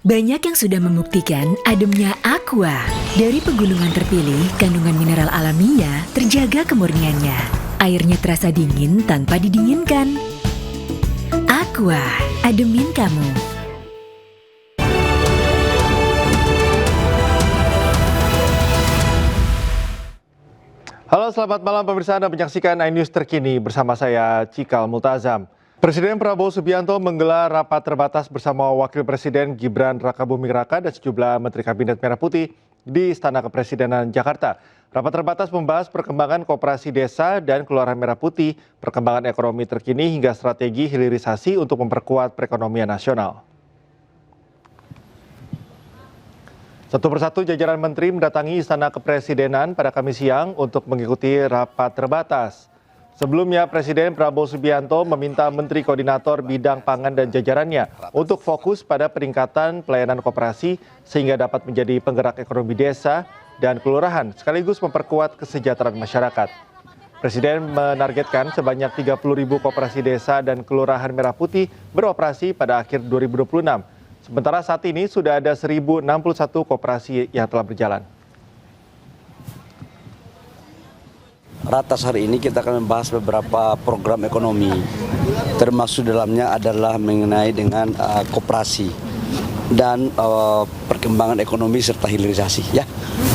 Banyak yang sudah membuktikan ademnya Aqua. Dari pegunungan terpilih, kandungan mineral alaminya terjaga kemurniannya. Airnya terasa dingin tanpa didinginkan. Aqua, ademin kamu. Halo, selamat malam pemirsa. Anda menyaksikan iNews terkini bersama saya Cikal Multazam. Presiden Prabowo Subianto menggelar rapat terbatas bersama Wakil Presiden Gibran Rakabuming Raka dan sejumlah Menteri Kabinet Merah Putih di Istana Kepresidenan Jakarta. Rapat terbatas membahas perkembangan koperasi desa dan Kelurahan Merah Putih, perkembangan ekonomi terkini hingga strategi hilirisasi untuk memperkuat perekonomian nasional. Satu persatu jajaran menteri mendatangi Istana Kepresidenan pada Kamis siang untuk mengikuti rapat terbatas. Sebelumnya, Presiden Prabowo Subianto meminta Menteri Koordinator Bidang Pangan dan jajarannya untuk fokus pada peningkatan pelayanan koperasi sehingga dapat menjadi penggerak ekonomi desa dan kelurahan sekaligus memperkuat kesejahteraan masyarakat. Presiden menargetkan sebanyak 30.000 koperasi desa dan kelurahan Merah Putih beroperasi pada akhir 2026. Sementara saat ini sudah ada 1.061 koperasi yang telah berjalan. Ratas hari ini kita akan membahas beberapa program ekonomi, termasuk dalamnya adalah mengenai dengan koperasi dan perkembangan ekonomi serta hilirisasi, ya,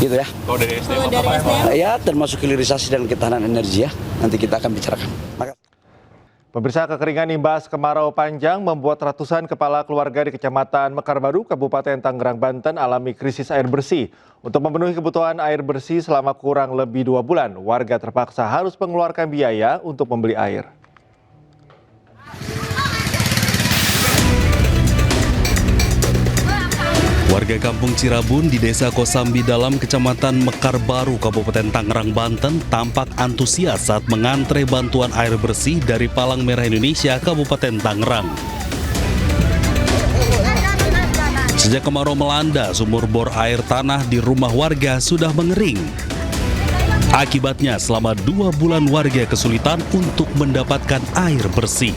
gitu ya. Kalau dari SDM apa? Ya, termasuk hilirisasi dan ketahanan energi ya. Nanti kita akan bicarakan. Pemirsa, kekeringan imbas kemarau panjang membuat ratusan kepala keluarga di Kecamatan Mekarbaru, Kabupaten Tangerang, Banten alami krisis air bersih. Untuk memenuhi kebutuhan air bersih selama kurang lebih 2 bulan, warga terpaksa harus mengeluarkan biaya untuk membeli air. Warga Kampung Cirabun di Desa Kosambi Dalam, Kecamatan Mekarbaru, Kabupaten Tangerang, Banten tampak antusias saat mengantre bantuan air bersih dari Palang Merah Indonesia, Kabupaten Tangerang. Sejak kemarau melanda, sumur bor air tanah di rumah warga sudah mengering. Akibatnya, selama 2 bulan warga kesulitan untuk mendapatkan air bersih.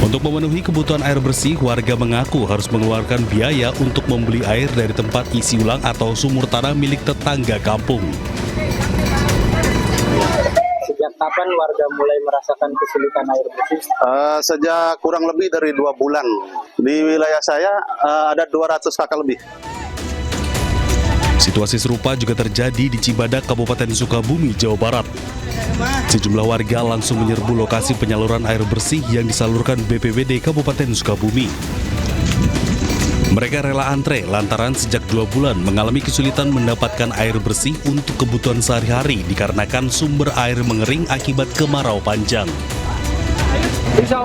Untuk memenuhi kebutuhan air bersih, warga mengaku harus mengeluarkan biaya untuk membeli air dari tempat isi ulang atau sumur tanah milik tetangga kampung. Sejak kapan warga mulai merasakan kesulitan air bersih? Sejak kurang lebih dari 2 bulan. Di wilayah saya ada 200 kakak lebih. Situasi serupa juga terjadi di Cibadak, Kabupaten Sukabumi, Jawa Barat. Sejumlah warga langsung menyerbu lokasi penyaluran air bersih yang disalurkan BPBD Kabupaten Sukabumi. Mereka rela antre lantaran sejak 2 bulan mengalami kesulitan mendapatkan air bersih untuk kebutuhan sehari-hari dikarenakan sumber air mengering akibat kemarau panjang. Insya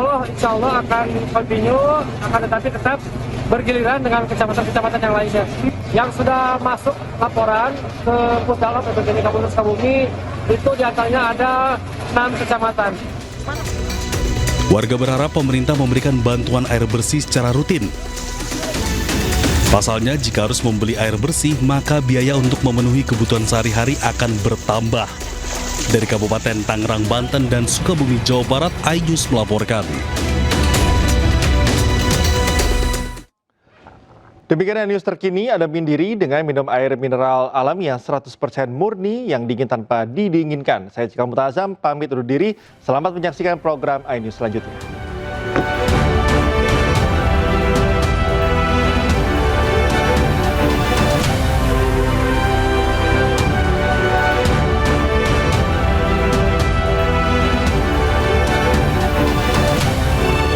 Allah akan continue, akan tetapi tetap bergiliran dengan kecamatan-kecamatan yang lainnya. Yang sudah masuk laporan ke Pusdalam BPBD Kabupaten Sukabumi itu diantaranya ada 6 kecamatan. Warga berharap pemerintah memberikan bantuan air bersih secara rutin. Pasalnya, jika harus membeli air bersih, maka biaya untuk memenuhi kebutuhan sehari-hari akan bertambah. Dari Kabupaten Tangerang, Banten, dan Sukabumi, Jawa Barat, iNews melaporkan. Demikian news terkini, Anda mindiri dengan minum air mineral alami yang 100% murni yang dingin tanpa didinginkan. Saya Cikal Multazam, pamit undur diri. Selamat menyaksikan program iNews selanjutnya.